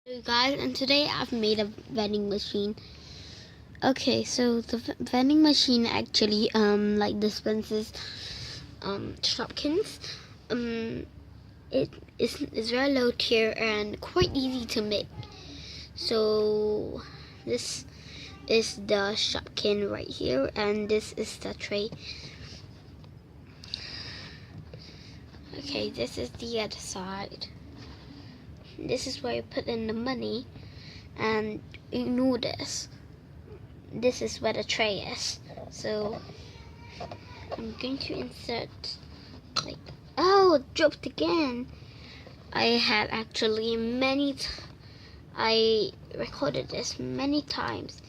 Hey guys, and today I've made a vending machine. Okay, so the vending machine actually like dispenses Shopkins. It's very low tier and quite easy to make. So this is the Shopkin right here, and this is the tray. Okay, this is the other side. This is where you put in the money, and ignore this. This is where the tray is. So I'm going to insert oh, it dropped again. I had actually I recorded this many times,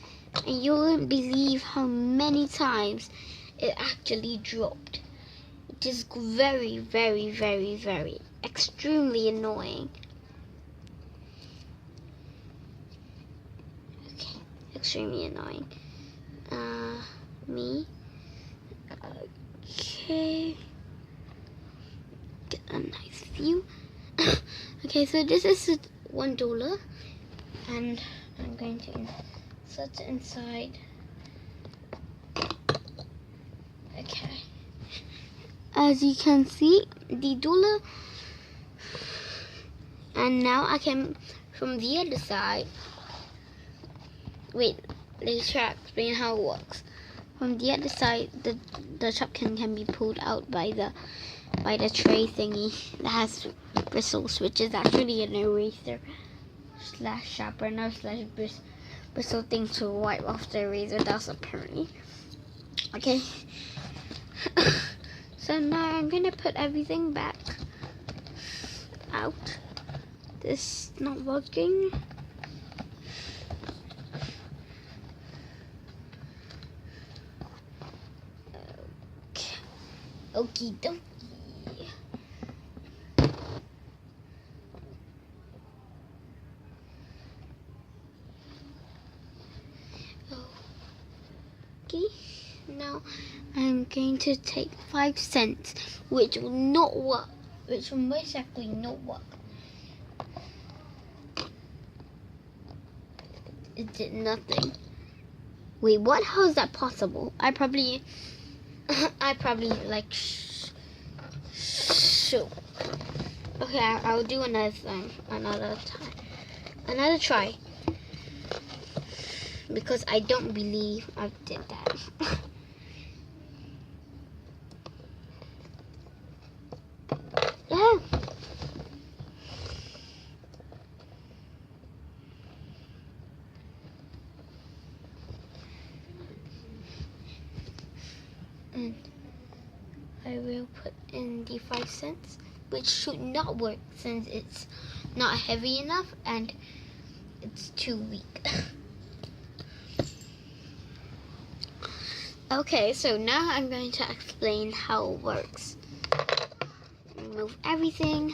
and you wouldn't believe how many times it actually dropped. It is very, very, very, very extremely annoying. Okay, extremely annoying. Me. Okay. Get a nice view. Okay, so this is $1, and I'm going to insert it inside. Okay. As you can see, the dollar, and now I can from the other side. Wait, let's try to explain how it works. From the other side, the Shopkin can be pulled out by the tray thingy that has bristles, which is actually an eraser / sharpener / bristle thing to wipe off the eraser dust apparently. Okay. So now I'm gonna put everything back out. This is not working. Okie dokie. Okay, now I'm going to take 5 cents, which will not work, which will most likely not work. It did nothing. Wait, what? How is that possible? I probably like shoot. Okay, I'll do another try, because I don't believe I did that. Yeah. And I will put in the 5 cents, which should not work since it's not heavy enough and it's too weak. Okay, so now I'm going to explain how it works. Remove everything.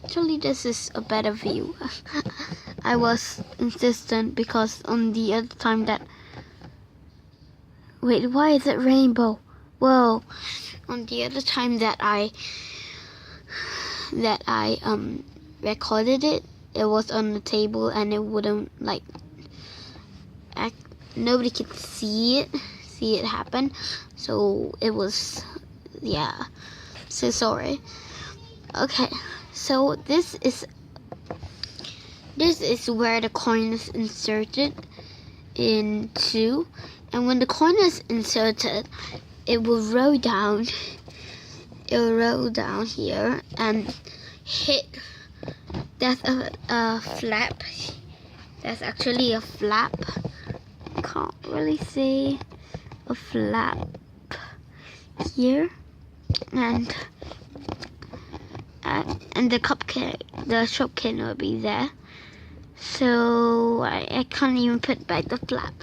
Actually, this is a better view. I was insistent because on the other time that... Wait, why is it rainbow? Whoa. On the other time that I recorded it, it was on the table and it wouldn't nobody could see it happen. So it was, yeah. So sorry. Okay. So this is where the coin is inserted into, and when the coin is inserted, it will roll down. It will roll down here and hit. That's a flap. That's actually a flap. Can't really say a flap here, and the Shopkin will be there. So I can't even put back the flap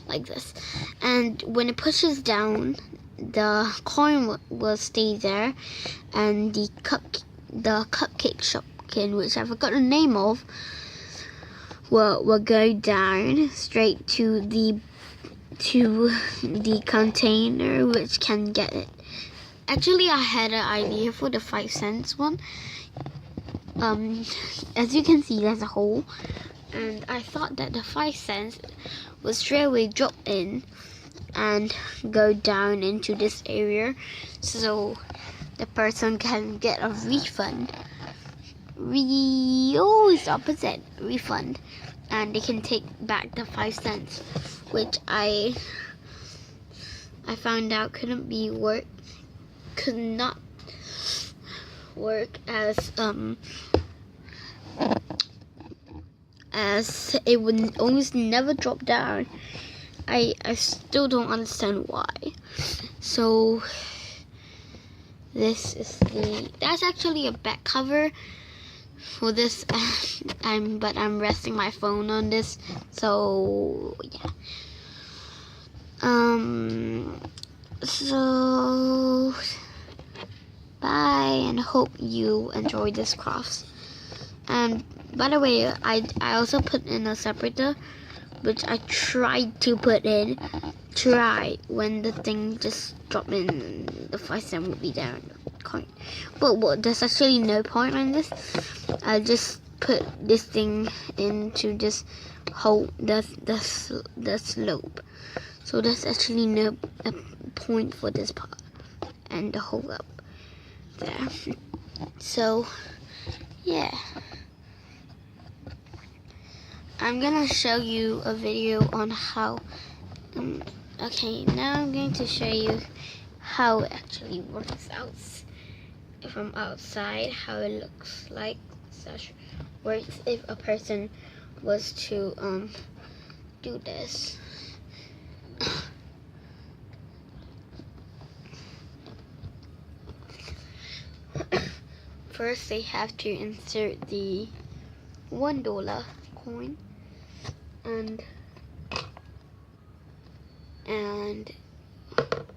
like this. And when it pushes down, the coin will stay there, and the cupcake Shopkin, which I forgot the name of, will go down straight to the container, which can get it Actually, I had an idea for the 5 cents one. As you can see, there's a hole, and I thought that the 5 cents would straight away drop in and go down into this area, so the person can get a refund. It's opposite, refund, and they can take back the 5 cents, which I found out could not work as it would almost never drop down. I still don't understand why. So this is that's actually a back cover for this. But I'm resting my phone on this, so yeah. So bye, and hope you enjoy this crafts. And by the way, I also put in a separator, which I tried to put in. When the thing just dropped in, the 5 cent would be down coin. But there's actually no point on this. I just put this thing in to just hold the slope. So there's actually no point for this part and the hole up there. So yeah, I'm gonna show you a video on how okay, now I'm going to show you how it actually works out from outside, how it looks like such works if a person was to do this. First, they have to insert the $1 coin and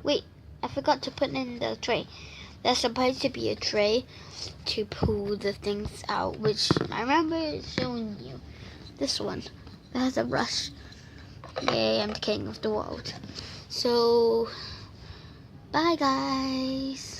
wait, I forgot to put in the tray. There's supposed to be a tray to pull the things out, which I remember showing you. This one that has a brush. Yay, I'm the king of the world. So bye guys.